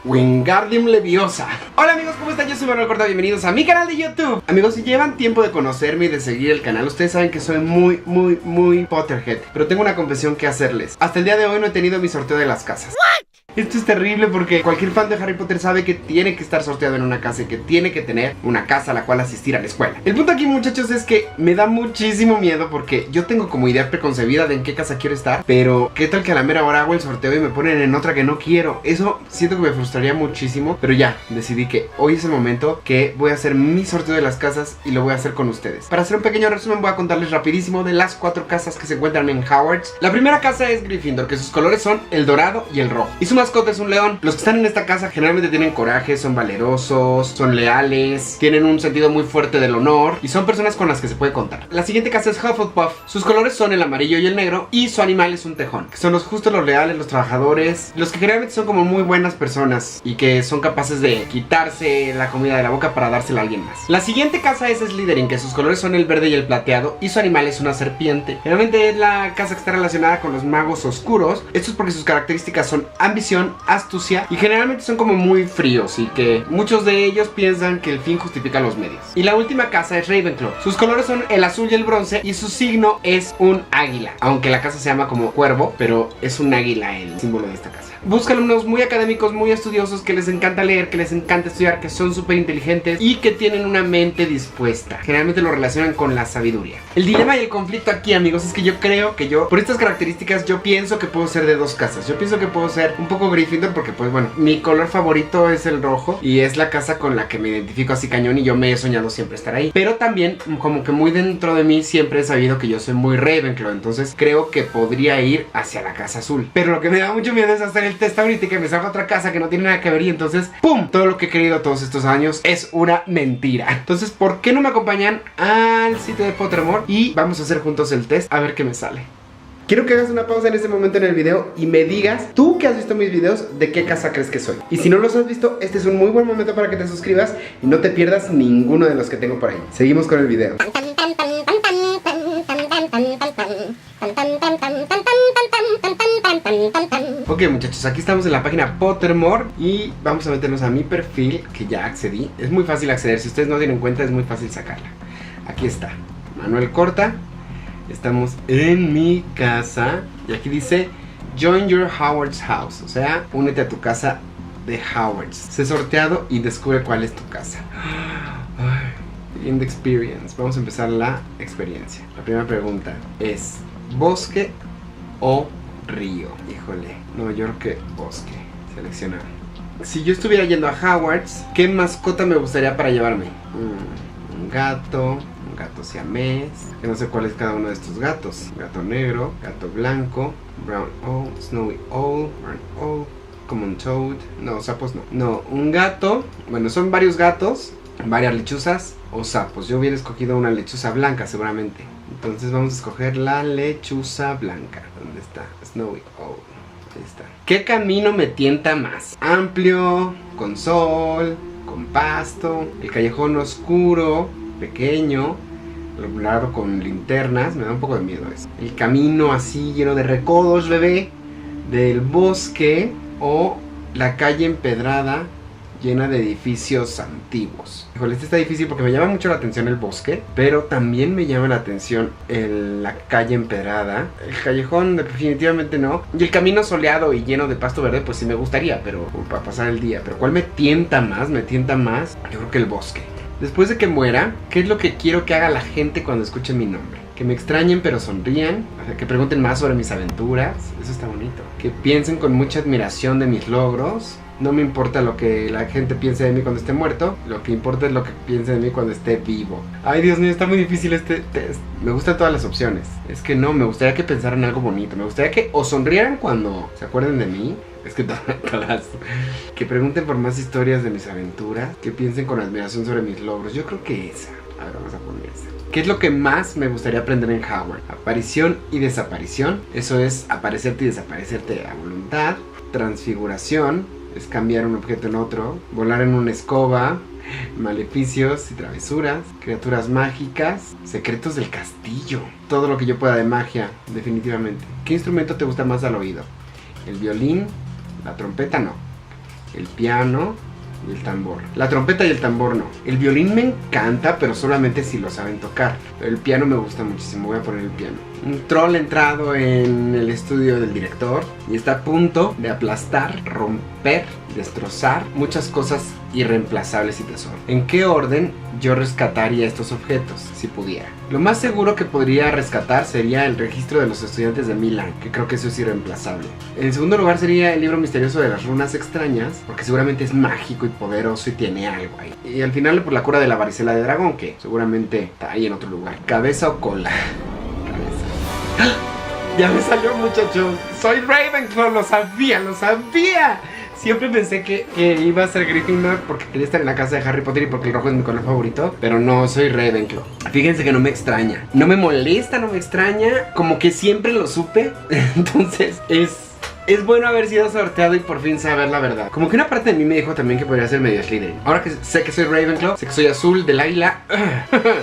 Wingardium Leviosa. Hola amigos, ¿cómo están? Yo soy Manuel Corta, bienvenidos a mi canal de YouTube. Amigos, si llevan tiempo de conocerme y de seguir el canal, ustedes saben que soy muy Potterhead. Pero tengo una confesión que hacerles. Hasta el día de hoy no he tenido mi sorteo de las casas. Esto es terrible porque cualquier fan de Harry Potter sabe que tiene que estar sorteado en una casa y que tiene que tener una casa a la cual asistir a la escuela. El punto aquí, muchachos, es que me da muchísimo miedo porque yo tengo como idea preconcebida de en qué casa quiero estar, pero qué tal que a la mera hora hago el sorteo y me ponen en otra que no quiero. Eso siento que me frustraría muchísimo, pero ya, decidí que hoy es el momento que voy a hacer mi sorteo de las casas y lo voy a hacer con ustedes. Para hacer un pequeño resumen voy a contarles rapidísimo de las 4 casas que se encuentran en Hogwarts. La primera casa es Gryffindor, que sus colores son el dorado y el rojo, y su mascota es un león. Los que están en esta casa generalmente tienen coraje, son valerosos, son leales, tienen un sentido muy fuerte del honor y son personas con las que se puede contar. La siguiente casa es Hufflepuff. Sus colores son el amarillo y el negro y su animal es un tejón, que son los justos, los leales, los trabajadores, los que generalmente son como muy buenas personas y que son capaces de quitarse la comida de la boca para dársela a alguien más. La siguiente casa es Slytherin, que sus colores son el verde y el plateado y su animal es una serpiente. Generalmente es la casa que está relacionada con los magos oscuros. Esto es porque sus características son ambición, astucia y generalmente son como muy fríos y que muchos de ellos piensan que el fin justifica los medios. Y la última casa es Ravenclaw. Sus colores son el azul y el bronce y su signo es un águila, aunque la casa se llama como cuervo, pero es un águila el símbolo de esta casa. Buscan unos muy académicos, muy estudiosos, que les encanta leer, que les encanta estudiar, que son súper inteligentes y que tienen una mente dispuesta. Generalmente lo relacionan con la sabiduría. El dilema y el conflicto aquí, amigos, es que yo creo que por estas características, yo pienso que puedo ser de 2 casas. Yo pienso que puedo ser un poco Gryffindor porque, pues bueno, mi color favorito es el rojo y es la casa con la que me identifico así cañón y yo me he soñado siempre estar ahí. Pero también, como que muy dentro de mí siempre he sabido que yo soy muy Ravenclaw, entonces creo que podría ir hacia la casa azul. Pero lo que me da mucho miedo es hacer el test ahorita y que me salga otra casa que no tiene nada que ver y entonces ¡pum! Todo lo que he querido todos estos años es una mentira. Entonces, ¿por qué no me acompañan al sitio de Pottermore? Y vamos a hacer juntos el test a ver qué me sale. Quiero que hagas una pausa en este momento en el video y me digas, tú que has visto mis videos, de qué casa crees que soy. Y si no los has visto, este es un muy buen momento para que te suscribas y no te pierdas ninguno de los que tengo por ahí. Seguimos con el video. Ok, muchachos, aquí estamos en la página Pottermore y vamos a meternos a mi perfil, que ya accedí. Es muy fácil acceder, si ustedes no tienen cuenta es muy fácil sacarla. Aquí está, Manuel Corta. Estamos en mi casa y aquí dice Join your Hogwarts house, o sea, únete a tu casa de Hogwarts. Sé sorteado y descubre cuál es tu casa. In the experience, vamos a empezar la experiencia. La primera pregunta es ¿bosque o río? Híjole, no, yo creo que bosque. Seleccionar. Si yo estuviera yendo a Hogwarts, ¿qué mascota me gustaría para llevarme? Un gato siamés, que no sé cuál es cada uno de estos gatos. Gato negro, gato blanco, brown owl, snowy owl, brown owl, common toad. No, sapos no. No, un gato, bueno, son varios gatos, varias lechuzas o sapos. Yo hubiera escogido una lechuza blanca seguramente. Entonces vamos a escoger la lechuza blanca. ¿Dónde está? Snowy owl. Ahí está. ¿Qué camino me tienta más? Amplio, con sol, con pasto, el callejón oscuro, pequeño, alumbrado con linternas. Me da un poco de miedo eso. El camino así lleno de recodos, bebé, del bosque, o la calle empedrada llena de edificios antiguos. Híjole, este está difícil porque me llama mucho la atención el bosque, pero también me llama la atención la calle empedrada. El callejón definitivamente no. Y el camino soleado y lleno de pasto verde, pues sí me gustaría, pero para pasar el día. Pero ¿cuál me tienta más? Me tienta más, yo creo que el bosque. Después de que muera, ¿qué es lo que quiero que haga la gente cuando escuche mi nombre? Que me extrañen pero sonrían, o sea, que pregunten más sobre mis aventuras, eso está bonito. Que piensen con mucha admiración de mis logros. No me importa lo que la gente piense de mí cuando esté muerto, lo que importa es lo que piense de mí cuando esté vivo. Ay, Dios mío, está muy difícil este test. Me gustan todas las opciones. Es que no, me gustaría que pensaran algo bonito. Me gustaría que o sonrieran cuando se acuerden de mí. Es que todas. Que pregunten por más historias de mis aventuras. Que piensen con admiración sobre mis logros. Yo creo que esa. A ver, vamos a poner esa. ¿Qué es lo que más me gustaría aprender en Hogwarts? Aparición y desaparición. Eso es aparecerte y desaparecerte a voluntad. Transfiguración es cambiar un objeto en otro. Volar en una escoba. Maleficios y travesuras. Criaturas mágicas. Secretos del castillo. Todo lo que yo pueda de magia, definitivamente. ¿Qué instrumento te gusta más al oído? ¿El violín? ¿La trompeta? No. el piano y el tambor. La trompeta y el tambor no. El violín me encanta, pero solamente si lo saben tocar. Pero el piano me gusta muchísimo. Voy a poner el piano. Un troll entrado en el estudio del director y está a punto de aplastar, romper, destrozar muchas cosas irreemplazables y tesoros. ¿En qué orden yo rescataría estos objetos si pudiera? Lo más seguro que podría rescatar sería el registro de los estudiantes de Milan, que creo que eso es irreemplazable. En segundo lugar sería el libro misterioso de las runas extrañas, porque seguramente es mágico y poderoso y tiene algo ahí. Y al final por la cura de la varicela de dragón, que seguramente está ahí en otro lugar. ¿Cabeza o cola? Cabeza. Ya me salió, muchachos. Soy Ravenclaw, lo sabía, lo sabía. Siempre pensé que iba a ser Gryffindor porque quería estar en la casa de Harry Potter y porque el rojo es mi color favorito. Pero no, soy Ravenclaw. Fíjense que no me extraña. No me molesta, no me extraña. Como que siempre lo supe. Entonces es bueno haber sido sorteado y por fin saber la verdad. Como que una parte de mí me dijo también que podría ser medio Slytherin. Ahora que sé que soy Ravenclaw, sé que soy azul del águila,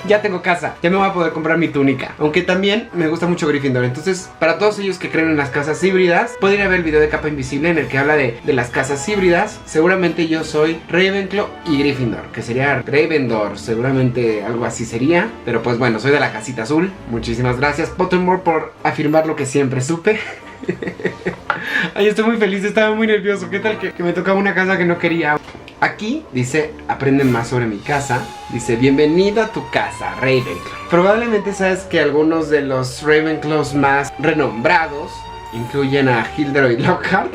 ya tengo casa, ya me voy a poder comprar mi túnica. Aunque también me gusta mucho Gryffindor. Entonces, para todos ellos que creen en las casas híbridas, pueden ir a ver el video de Capa Invisible en el que habla de las casas híbridas. Seguramente yo soy Ravenclaw y Gryffindor, que sería Ravendor, seguramente algo así sería. Pero pues bueno, soy de la casita azul. Muchísimas gracias Pottermore por afirmar lo que siempre supe. Ay, estoy muy feliz, estaba muy nervioso. ¿Qué tal que me tocaba una casa que no quería? Aquí dice, aprenden más sobre mi casa. Dice, bienvenido a tu casa, Ravenclaw. Probablemente sabes que algunos de los Ravenclaws más renombrados incluyen a Gilderoy Lockhart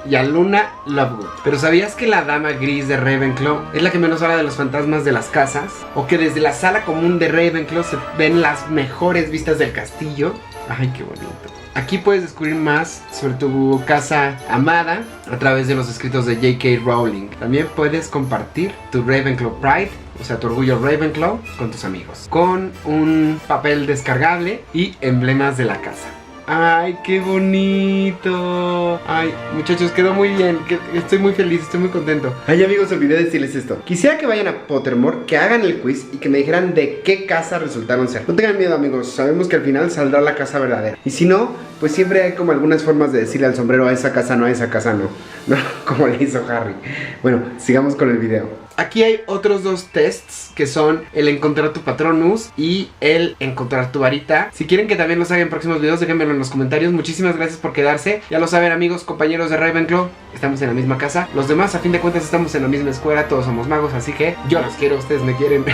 y a Luna Lovegood. Pero ¿sabías que la dama gris de Ravenclaw es la que menos habla de los fantasmas de las casas? ¿O que desde la sala común de Ravenclaw se ven las mejores vistas del castillo? Ay, qué bonito. Aquí puedes descubrir más sobre tu casa amada a través de los escritos de J.K. Rowling. También puedes compartir tu Ravenclaw Pride, o sea, tu orgullo Ravenclaw, con tus amigos, con un papel descargable y emblemas de la casa. ¡Ay, qué bonito! Ay, muchachos, quedó muy bien. Estoy muy feliz, estoy muy contento. Ay, amigos, olvidé decirles esto. Quisiera que vayan a Pottermore, que hagan el quiz y que me dijeran de qué casa resultaron ser. No tengan miedo, amigos. Sabemos que al final saldrá la casa verdadera. Y si no, pues siempre hay como algunas formas de decirle al sombrero a esa casa no, a esa casa no. No, como le hizo Harry. Bueno, sigamos con el video. Aquí hay otros dos tests que son el encontrar tu Patronus y el encontrar tu varita. Si quieren que también los haga en próximos videos, déjenmelo en los comentarios. Muchísimas gracias por quedarse. Ya lo saben, amigos, compañeros de Ravenclaw, estamos en la misma casa. Los demás, a fin de cuentas, estamos en la misma escuela. Todos somos magos, así que yo los quiero, ustedes me quieren.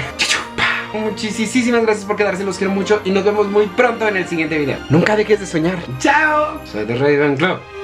Muchísimas gracias por quedarse, los quiero mucho y nos vemos muy pronto en el siguiente video. Nunca dejes de soñar. ¡Chao! Soy de Ravenclaw.